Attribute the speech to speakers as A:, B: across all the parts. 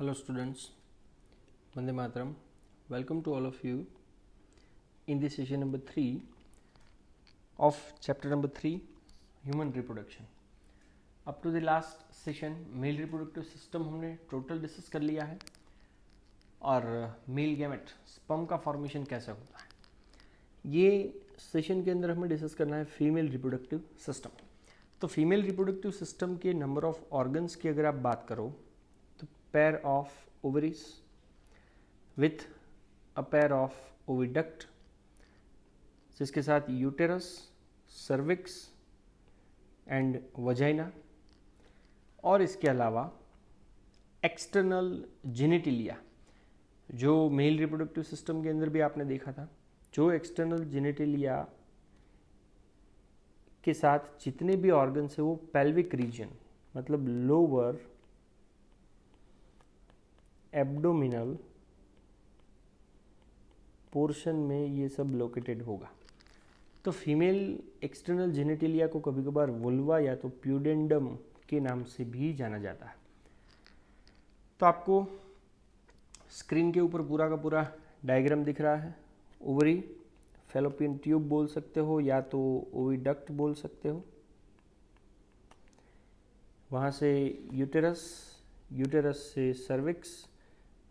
A: Hello students, Vande Mataram. Welcome to all of you in this session number 3 of chapter number 3, human reproduction. Up to the last session, male reproductive system हमने total discuss कर लिया है और male gamete sperm का formation कैसे होता है। ये सेशन के अंदर हमें डिस्कस करना है फीमेल रिप्रोडक्टिव सिस्टम। तो फीमेल रिप्रोडक्टिव सिस्टम के नंबर ऑफ ऑर्गन्स की अगर आप बात करो तो pair of ovaries with a pair of oviduct जिसके साथ यूटेरस, सर्विक्स एंड वजाइना और इसके अलावा एक्सटर्नल जेनिटिलिया जो मेल रिप्रोडक्टिव सिस्टम के अंदर भी आपने देखा था। जो एक्सटर्नल जेनिटिलिया के साथ जितने भी ऑर्गन्स है वो पेल्विक रीजन मतलब लोअर एब्डोमिनल पोर्शन में ये सब लोकेटेड होगा। तो फीमेल एक्सटर्नल जेनिटिलिया को कभी कभार वुल्वा या तो प्यूडेंडम के नाम से भी जाना जाता है। तो आपको स्क्रीन के ऊपर पूरा का पूरा डायग्राम दिख रहा है। ओवरी, फैलोपियन ट्यूब बोल सकते हो या तो ओविडक्ट बोल सकते हो। वहाँ से यूटेरस, यूटेरस से सर्विक्स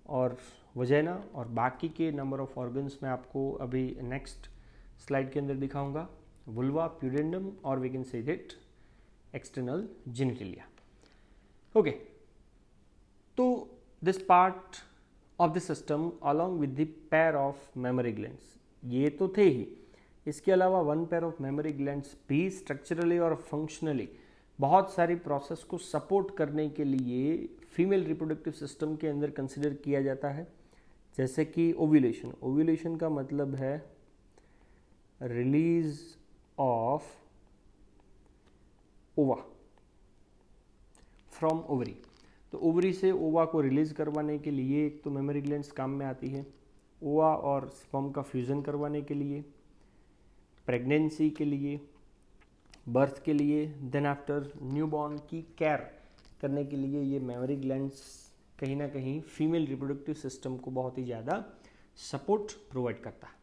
A: और वजाइना और बाकी के नंबर ऑफ ऑर्गन्स में आपको अभी नेक्स्ट स्लाइड के अंदर दिखाऊंगा। वुल्वा, प्यूडेंडम और we can say that external genitalia. Okay, तो this part of the system along with the pair of mammary glands, ये तो थे ही, इसके अलावा one pair of mammary glands भी स्ट्रक्चरली और फंक्शनली बहुत सारी प्रोसेस को सपोर्ट करने के लिए फीमेल रिप्रोडक्टिव सिस्टम के अंदर कंसिडर किया जाता है। जैसे कि ओव्यूलेशन, ओव्यूलेशन का मतलब है release of ova from ovary. तो ओवरी से ओवा को रिलीज करवाने के लिए एक तो मेमोरी ग्लैंड्स काम में आती है, ओवा और स्पर्म का फ्यूजन करवाने के लिए, प्रेगनेंसी के लिए, बर्थ के लिए, देन आफ्टर न्यूबॉर्न की केयर करने के लिए ये मेमोरी ग्लैंड्स कहीं ना कहीं फीमेल रिप्रोडक्टिव सिस्टम को बहुत ही ज़्यादा सपोर्ट प्रोवाइड करता है।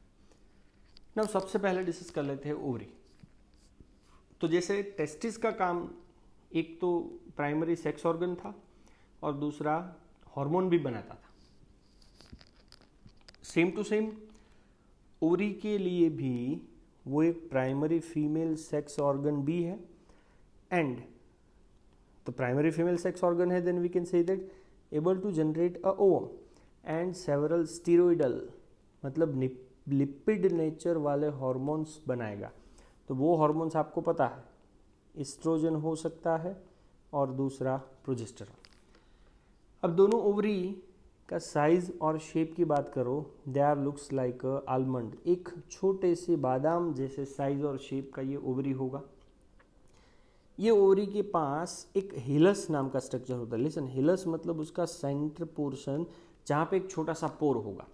A: ना सबसे पहले डिस्कस कर लेते हैं ओवरी। तो जैसे टेस्टिस का काम एक तो प्राइमरी सेक्स ऑर्गन था और दूसरा हार्मोन भी बनाता था, सेम टू सेम ओवरी के लिए भी वो एक प्राइमरी फीमेल सेक्स ऑर्गन भी है। एंड तो प्राइमरी फीमेल सेक्स ऑर्गन है, then we can say that able to generate a ovum and several steroidal मतलब लिपिड नेचर वाले हार्मोन्स बनाएगा। तो वो हार्मोन्स आपको पता है, एस्ट्रोजन हो सकता है और दूसरा प्रोजेस्टेरॉन। अब दोनों ओवरी का साइज और शेप की बात करो, they are looks like almond, एक छोटे से बादाम जैसे साइज और शेप का ये ओवरी होगा। ये ओवरी के पास एक हिलस नाम का स्ट्रक्चर होता है। लिसन, हिलस मतलब उसका सेंटर पोर्शन जहाँ पे एक छोटा सा पोर होगा।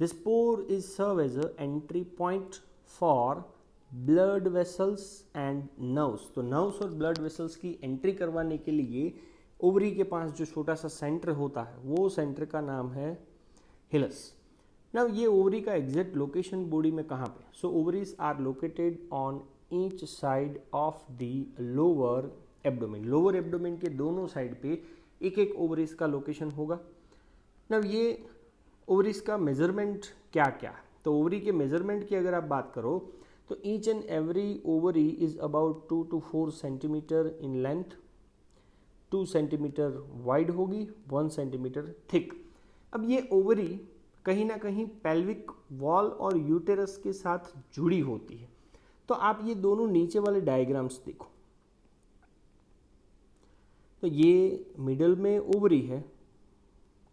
A: This pore is serve as a entry point for blood vessels and nerves. तो नर्व्स और ब्लड वेसल्स की एंट्री करवाने के लिए ओवरी के पास जो छोटा सा सेंटर होता है वो सेंटर का नाम है हिलस। नाउ ये ओवरी का एग्जैक्ट लोकेशन बॉडी में कहाँ पे? So ovaries are located on each side of the lower abdomen. Lower abdomen के दोनों साइड पे एक एक ओवरीज का लोकेशन होगा। नाउ ये ओवरीज का मेजरमेंट क्या क्या है? तो ओवरी के मेजरमेंट की अगर आप बात करो तो each and every ovary is about 2 to 4 centimetre in length, 2 centimetre wide होगी, 1 सेंटीमीटर थिक। अब ये ओवरी कहीं ना कहीं पेल्विक वॉल और यूटेरस के साथ जुड़ी होती है। तो आप ये दोनों नीचे वाले डायग्राम्स देखो, तो ये मिडल में ओवरी है,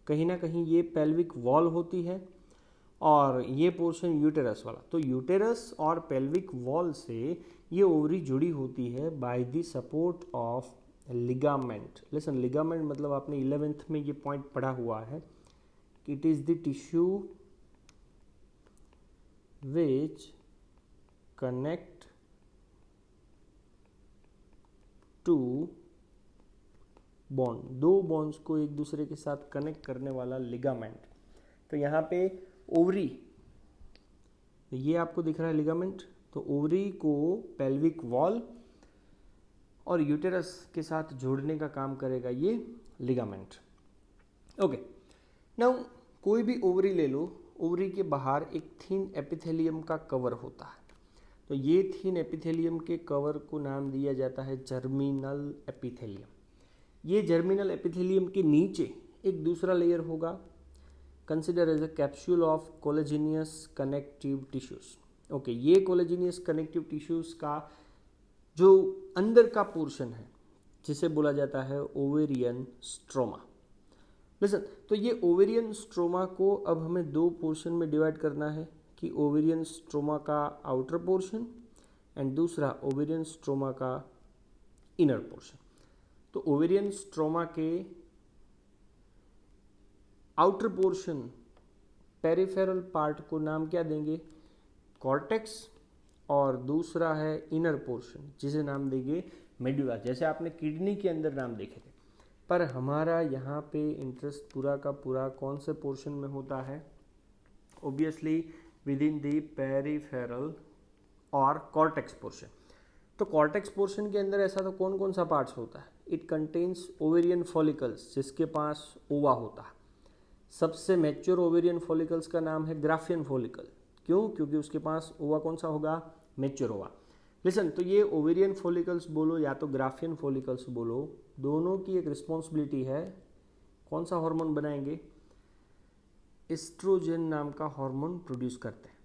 A: कहीं ना कहीं ये पेल्विक वॉल होती है और ये पोर्शन यूटेरस वाला। तो यूटेरस और पेल्विक वॉल से ये ओवरी जुड़ी होती है by the support of ligament. Listen, ligament मतलब आपने 11th में ये पॉइंट पढ़ा हुआ है, it is the tissue which connect to bond, दो बॉन्ड्स को एक दूसरे के साथ कनेक्ट करने वाला लिगामेंट। तो यहाँ पे ओवरी, ये आपको दिख रहा है लिगामेंट, तो ओवरी को पेल्विक वॉल और यूटेरस के साथ जोड़ने का काम करेगा ये लिगामेंट। ओके, नाउ कोई भी ओवरी ले लो, ओवरी के बाहर एक थिन एपिथेलियम का कवर होता है। तो ये थिन एपिथेलियम के कवर को नाम दिया जाता है जर्मिनल एपिथेलियम। ये जर्मिनल एपिथेलियम के नीचे एक दूसरा लेयर होगा, consider as a capsule of collagenous connective tissues. Okay, ये कोलेजिनियस कनेक्टिव टिश्यूज का जो अंदर का पोर्शन है जिसे बोला जाता है ओवेरियन स्ट्रोमा। लिसन, तो ये ओवेरियन स्ट्रोमा को अब हमें दो पोर्शन में डिवाइड करना है कि ओवेरियन स्ट्रोमा का आउटर पोर्शन एंड दूसरा ओवेरियन स्ट्रोमा का इनर पोर्शन। तो ओवेरियन स्ट्रोमा के आउटर पोर्शन पेरिफेरल पार्ट को नाम क्या देंगे, कॉर्टेक्स, और दूसरा है इनर पोर्शन जिसे नाम देंगे मेडुला, जैसे आपने किडनी के अंदर नाम देखे थे। पर हमारा यहाँ पे इंटरेस्ट पूरा का पूरा कौन से पोर्शन में होता है, obviously with in the peripheral और कॉर्टेक्स पोर्शन। तो कॉर्टेक्स पोर्शन के अंदर ऐसा तो कौन कौन सा पार्ट्स होता है, इट कंटेन्स ओवेरियन फॉलिकल्स जिसके पास ओवा होता है। सबसे मैच्योर ओवेरियन फॉलिकल्स का नाम है ग्राफियन फॉलिकल। क्यों? क्योंकि उसके पास ओवा कौन सा होगा, मैच्योर ओवा। लिसन, तो ये ओवेरियन फॉलिकल्स बोलो या तो ग्राफियन फॉलिकल्स बोलो, दोनों की एक रिस्पॉन्सिबिलिटी है, कौन सा हार्मोन बनाएंगे, एस्ट्रोजन नाम का हार्मोन प्रोड्यूस करते हैं।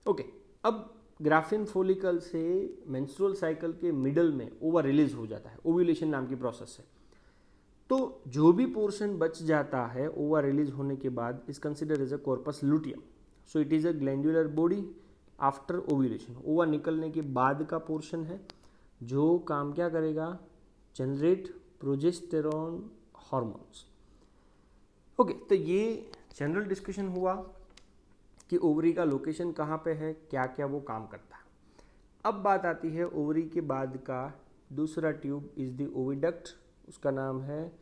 A: ओके, अब ग्राफियन फॉलिकल से मेंस्ट्रुअल साइकिल के मिडल में ओवा रिलीज हो जाता है ओव्यूलेशन नाम की प्रोसेस से। तो जो भी पोर्शन बच जाता है ओवा रिलीज होने के बाद is consider as a corpus luteum. So it is a glandular body after ovulation. Ova निकलने के बाद का पोर्शन है जो काम क्या करेगा, जनरेट प्रोजेस्टेरॉन हार्मोन्स। ओके, तो ये जनरल डिस्कशन हुआ कि ओवरी का लोकेशन कहाँ पे है, क्या क्या वो काम करता है। अब बात आती है ओवरी के बाद का दूसरा ट्यूब इज द ओविडक्ट, उसका नाम है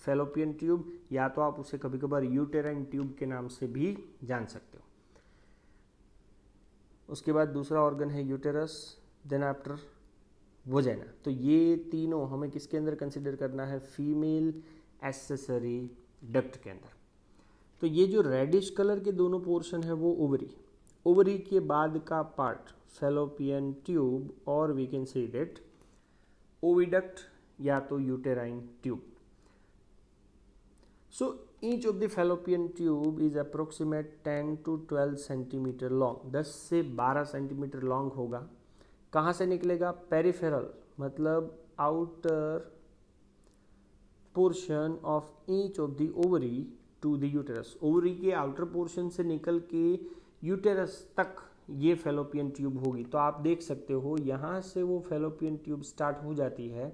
A: फैलोपियन ट्यूब, या तो आप उसे कभी कभार यूटेराइन ट्यूब के नाम से भी जान सकते हो। उसके बाद दूसरा ऑर्गन है यूटेरस, देन आफ्टर वजाइना। तो ये तीनों हमें किसके अंदर कंसिडर करना है, फीमेल एक्सेसरी डक्ट के अंदर। तो ये जो रेडिश कलर के दोनों पोर्शन है वो ओवरी, ओवरी के बाद का पार्ट फैलोपियन ट्यूब, और we can say that oviduct या तो uterine tube. So each of the fallopian tube is approximate 10 to 12 centimetre long, 10 से 12 सेंटीमीटर लॉन्ग होगा। कहाँ से निकलेगा, पेरिफेरल मतलब outer portion of each of the ovary to the uterus. Ovary के outer portion से निकल के यूटेरस तक ये फैलोपियन ट्यूब होगी। तो आप देख सकते हो यहाँ से वो फैलोपियन ट्यूब स्टार्ट हो जाती है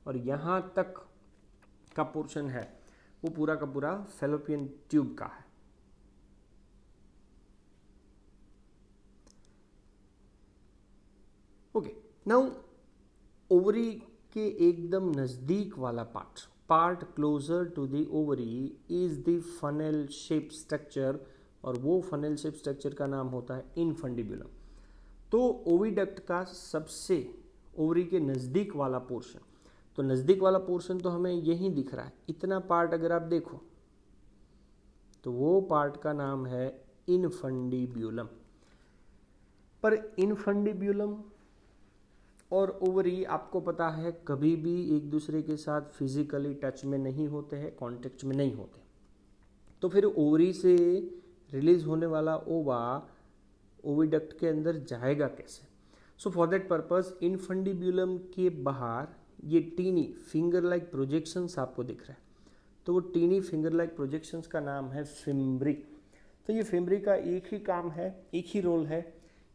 A: और यहाँ तक का पोर्शन है वो पूरा का पूरा फैलोपियन ट्यूब का है। ओके, नाउ ओवरी के एकदम नजदीक वाला part closer to the ovary is the funnel shape structure, और वो फनेल शेप स्ट्रक्चर का नाम होता है इनफंडिबुलम। तो ओविडक्ट का सबसे ओवरी के नजदीक वाला पोर्शन, तो नज़दीक वाला पोर्शन तो हमें यहीं दिख रहा है, इतना पार्ट अगर आप देखो तो वो पार्ट का नाम है इनफंडिब्यूलम। पर इनफंडिब्यूलम और ओवरी आपको पता है कभी भी एक दूसरे के साथ फिजिकली टच में नहीं होते हैं, कॉन्टेक्ट में नहीं होते। तो फिर ओवरी से रिलीज होने वाला ओवा ओविडक्ट के अंदर जाएगा कैसे? सो फॉर दैट पर्पस इनफंडिब्यूलम के बाहर ये टीनी फिंगर लाइक प्रोजेक्शंस आपको दिख रहा है, तो वो टीनी फिंगर लाइक प्रोजेक्शंस का नाम है फिम्ब्री। तो ये फिम्ब्री का एक ही काम है, एक ही रोल है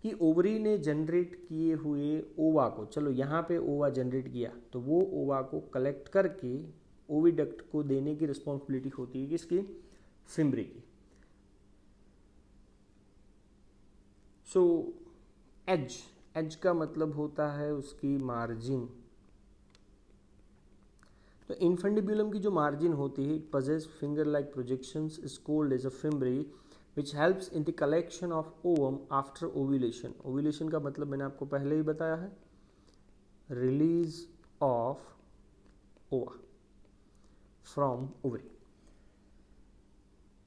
A: कि ओवरी ने जनरेट किए हुए ओवा को, चलो यहाँ पे ओवा जनरेट किया तो वो ओवा को कलेक्ट करके ओविडक्ट को देने की रिस्पॉन्सिबिलिटी होती है किसकी, फिम्ब्री की। सो एज का मतलब होता है उसकी मार्जिन। तो इन्फंडिब्यूलम की जो मार्जिन होती है, it possess finger like projections, is called as a fimbri which helps in the collection of ovum after ovulation. Ovulation का मतलब मैंने आपको पहले ही बताया है, release of ova from ovary.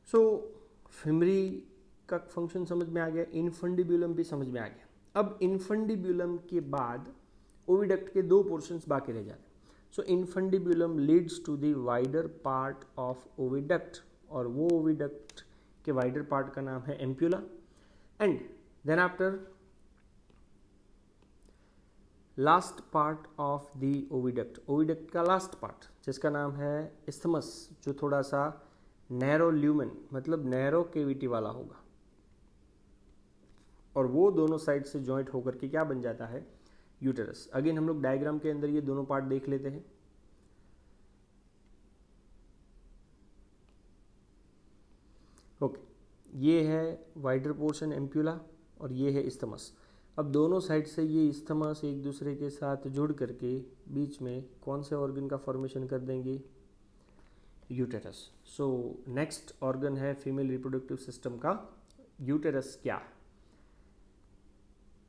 A: So fimbri का फंक्शन समझ में आ गया, इन्फंडिब्यूलम भी समझ में आ गया। अब इन्फंडिब्यूलम के बाद ओविडक्ट के दो पोर्शंस बाकी रह जाते हैं। So infundibulum leads to the wider part of oviduct, और वो ओविडक्ट के वाइडर पार्ट का नाम है ampulla. And then after last part of the oviduct, oviduct का लास्ट पार्ट जिसका नाम है इस्थमस, जो थोड़ा सा नैरो ल्यूमेन मतलब नैरो केविटी वाला होगा, और वो दोनों साइड से जॉइंट होकर के क्या बन जाता है, यूटेरस। अगेन हम लोग डायग्राम के अंदर ये दोनों पार्ट देख लेते हैं। ओके, ये है वाइडर पोर्शन एम्प्यूला और ये है इस्थमस। अब दोनों साइड से ये इस्थमस एक दूसरे के साथ जुड़ करके बीच में कौन से ऑर्गन का फॉर्मेशन कर देंगे, यूटेरस। सो नेक्स्ट ऑर्गन है फीमेल रिप्रोडक्टिव सिस्टम का यूटेरस क्या है।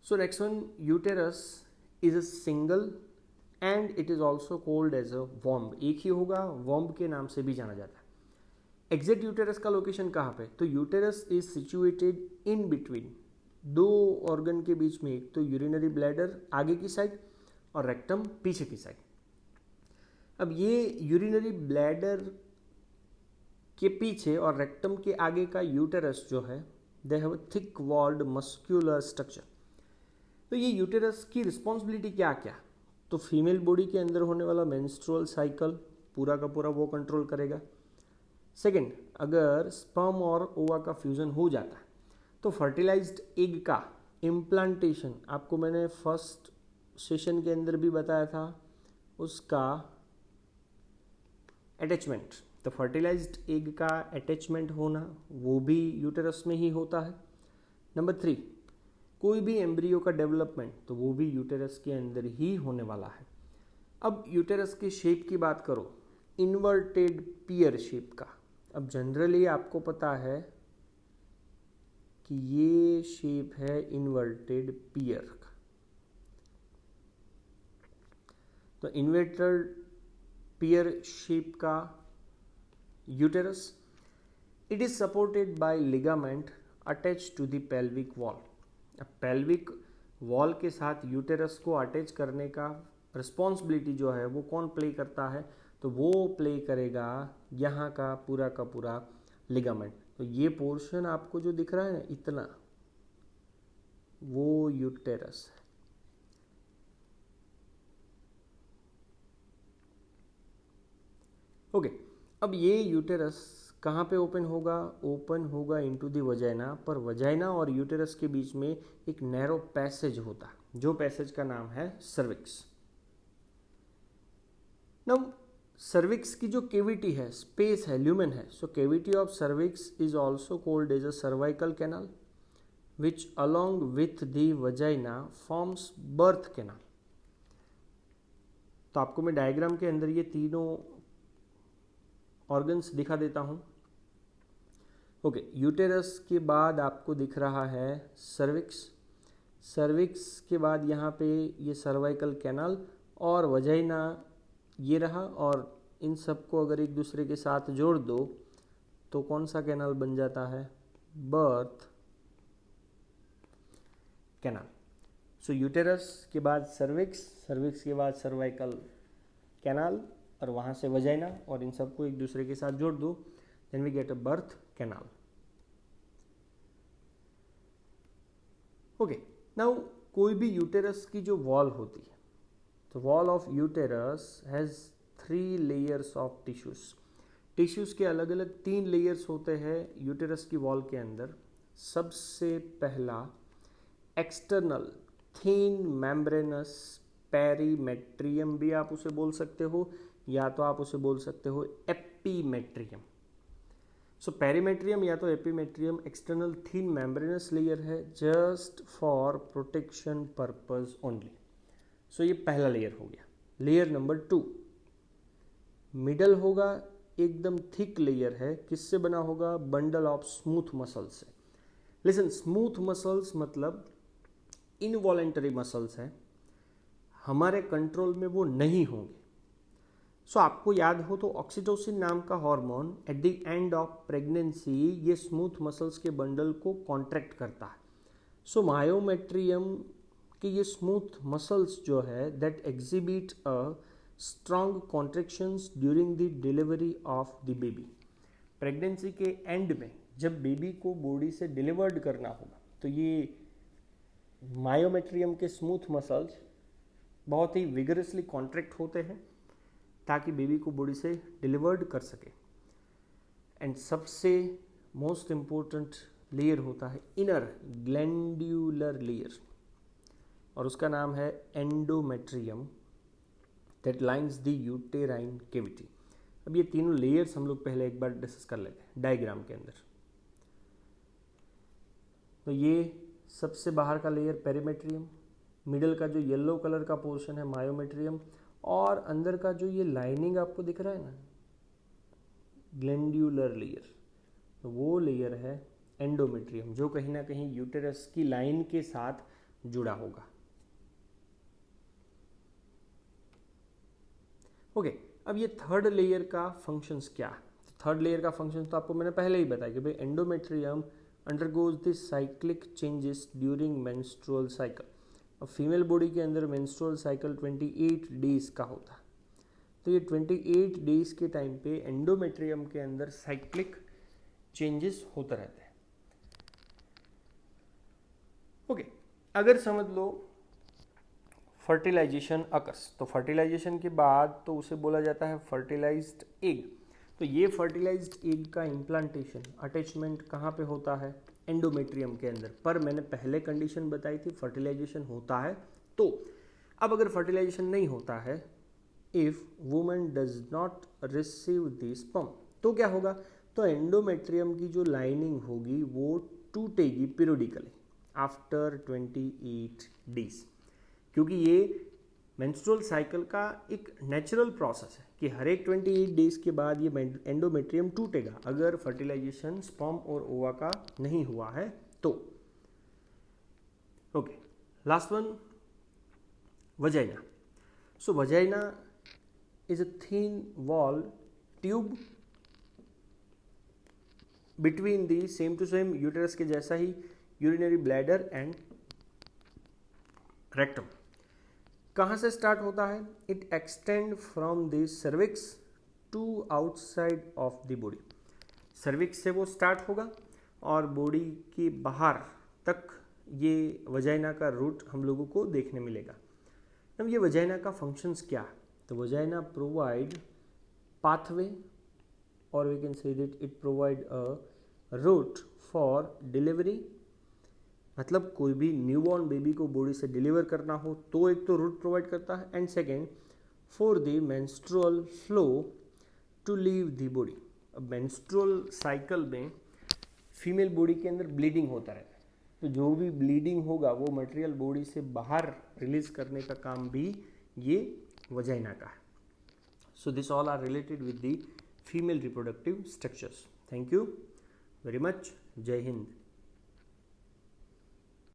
A: So next one, uterus is a single and it is also called as a womb. एक ही होगा, वॉम्ब के नाम से भी जाना जाता है। एग्जैक्ट यूटेरस का लोकेशन कहाँ पे, तो uterus is situated in between दो ऑर्गन के बीच में, एक तो यूरिनरी ब्लैडर आगे की साइड और रेक्टम पीछे की साइड। अब ये यूरिनरी ब्लैडर के पीछे और रेक्टम के आगे का यूटेरस जो है, they have a thick walled muscular structure. तो ये यूटेरस की रिस्पॉन्सिबिलिटी क्या क्या, तो फीमेल बॉडी के अंदर होने वाला मेंस्ट्रुअल साइकिल पूरा का पूरा वो कंट्रोल करेगा। सेकेंड, अगर स्पर्म और ओवा का फ्यूजन हो जाता है तो फर्टिलाइज्ड एग का इम्प्लांटेशन, आपको मैंने फर्स्ट सेशन के अंदर भी बताया था, उसका अटैचमेंट, तो फर्टिलाइज्ड एग का अटैचमेंट होना वो भी यूटेरस में ही होता है। नंबर 3, कोई भी एम्ब्रियो का डेवलपमेंट तो वो भी यूटेरस के अंदर ही होने वाला है। अब यूटेरस की शेप की बात करो, इन्वर्टेड पियर शेप का। अब जनरली आपको पता है कि ये शेप है इन्वर्टेड पियर का, तो इन्वर्टेड पियर शेप का uterus, it is supported by ligament attach to the pelvic wall. अब पेल्विक वॉल के साथ यूटेरस को अटैच करने का रिस्पॉन्सिबिलिटी जो है वो कौन प्ले करता है, तो वो प्ले करेगा यहाँ का पूरा लिगामेंट। तो ये पोर्शन आपको जो दिख रहा है ना इतना, वो यूटेरस है। ओके, अब ये यूटेरस कहाँ पे ओपन होगा इनटू द वजाइना, पर वजाइना और यूटेरस के बीच में एक नैरो पैसेज होता है, जो पैसेज का नाम है सर्विक्स। नाउ सर्विक्स की जो केविटी है, स्पेस है, ल्यूमेन है, so cavity of cervix is also called as a cervical canal which along with the vagina forms birth canal. तो आपको मैं डायग्राम के अंदर ये तीनों ऑर्गन्स दिखा देता हूं। ओके, यूटेरस के बाद आपको दिख रहा है सर्विक्स, सर्विक्स के बाद यहाँ पे ये सर्वाइकल कैनाल और वजाइना ये रहा, और इन सबको अगर एक दूसरे के साथ जोड़ दो तो कौन सा कैनाल बन जाता है, बर्थ कैनाल। सो यूटेरस के बाद सर्विक्स, सर्विक्स के बाद सर्वाइकल कैनाल और वहाँ से वजाइना, और इन सबको एक दूसरे के साथ जोड़ दो, then we get a birth canal. Okay, now कोई भी यूटेरस की जो वॉल होती है, तो wall of uterus has 3 layers of tissues. Tissues के अलग अलग 3 लेयर्स होते हैं यूटेरस की वॉल के अंदर। सबसे पहला एक्सटर्नल थिन मेम्ब्रेनस पेरीमेट्रियम भी आप उसे बोल सकते हो, या तो आप उसे बोल सकते हो एपीमेट्रियम। सो पेरीमेट्रियम या तो epimetrium external thin membranous layer है, just for protection purpose only. So ये पहला लेयर हो गया। लेयर नंबर 2, मिडल होगा एकदम थिक लेयर है, किससे बना होगा? बंडल ऑफ स्मूथ मसल्स से। लिसन, स्मूथ मसल्स मतलब इनवॉलेंटरी मसल्स हैं, हमारे कंट्रोल में वो नहीं होंगे। सो आपको याद हो तो ऑक्सीटोसिन नाम का hormone at the end of pregnancy ये स्मूथ मसल्स के बंडल को कॉन्ट्रैक्ट करता है। सो मायोमेट्रियम के ये स्मूथ मसल्स जो है that exhibit a strong contractions during the delivery of the baby. Pregnancy के एंड में जब बेबी को बॉडी से डिलीवर्ड करना होगा तो ये मायोमेट्रियम के स्मूथ मसल्स बहुत ही विगरसली कॉन्ट्रैक्ट होते हैं ताकि बेबी को बॉडी से डिलीवर्ड कर सके। एंड सबसे मोस्ट इम्पोर्टेंट लेयर होता है इनर ग्लैंड्यूलर लेयर, और उसका नाम है endometrium that lines the uterine cavity. अब ये तीनों लेयर्स हम लोग पहले एक बार डिस्कस कर लेते हैं डायग्राम के अंदर। तो ये सबसे बाहर का लेयर पेरीमेट्रियम, मिडल का जो येलो कलर का पोर्शन है मायोमेट्रियम, और अंदर का जो ये लाइनिंग आपको दिख रहा है ना ग्लैंड्यूलर लेयर, तो वो लेयर है एंडोमेट्रियम जो कहीं ना कहीं यूटेरस की लाइन के साथ जुड़ा होगा। ओके, अब ये थर्ड लेयर का फंक्शंस क्या? थर्ड लेयर का फंक्शन तो आपको मैंने पहले ही बताया कि भाई endometrium undergoes the cyclic changes during menstrual cycle. अब फीमेल बॉडी के अंदर मेंस्ट्रुअल साइकिल 28 डेज का होता है, तो ये 28 डेज के टाइम पे एंडोमेट्रियम के अंदर साइक्लिक चेंजेस होते रहते हैं। ओके, अगर समझ लो फर्टिलाइजेशन अकर्स, तो फर्टिलाइजेशन के बाद तो उसे बोला जाता है फर्टिलाइज्ड एग। तो ये फर्टिलाइज्ड एग का इम्प्लांटेशन अटैचमेंट कहाँ पे होता है? एंडोमेट्रियम के अंदर। पर मैंने पहले कंडीशन बताई थी फर्टिलाइजेशन होता है तो। अब अगर फर्टिलाइजेशन नहीं होता है, if woman does not receive the sperm, तो क्या होगा? तो एंडोमेट्रियम की जो लाइनिंग होगी वो टूटेगी पीरियडिकली आफ्टर 28 डेज, क्योंकि ये मेंस्ट्रुअल साइकिल का एक नेचुरल प्रोसेस है कि हर एक 28 डेज के बाद ये एंडोमेट्रियम टूटेगा अगर फर्टिलाइजेशन स्पर्म और ओवा का नहीं हुआ है तो। Okay, last one, vagina. So vagina is a thin wall tube between the same to same uterus के जैसा ही यूरिनरी ब्लैडर एंड रेक्टम। कहाँ से स्टार्ट होता है? It extend from the cervix to outside of the body. Cervix से वो start होगा और बॉडी के बाहर तक ये वजाइना का रूट हम लोगों को देखने मिलेगा। अब ये वजाइना का फंक्शंस क्या? तो वजाइना प्रोवाइड पाथवे और we can say that it provide a route for delivery, मतलब कोई भी न्यूबॉर्न बेबी को बॉडी से डिलीवर करना हो तो एक तो रूट प्रोवाइड करता है, and second for the menstrual flow to leave the body. अब मेंस्ट्रुअल साइकिल में फीमेल बॉडी के अंदर ब्लीडिंग होता रहता है, तो जो भी ब्लीडिंग होगा वो मटेरियल बॉडी से बाहर रिलीज करने का काम भी ये वजाइना का है। So this all are related with the female reproductive structures. Thank you very much. जय हिंद।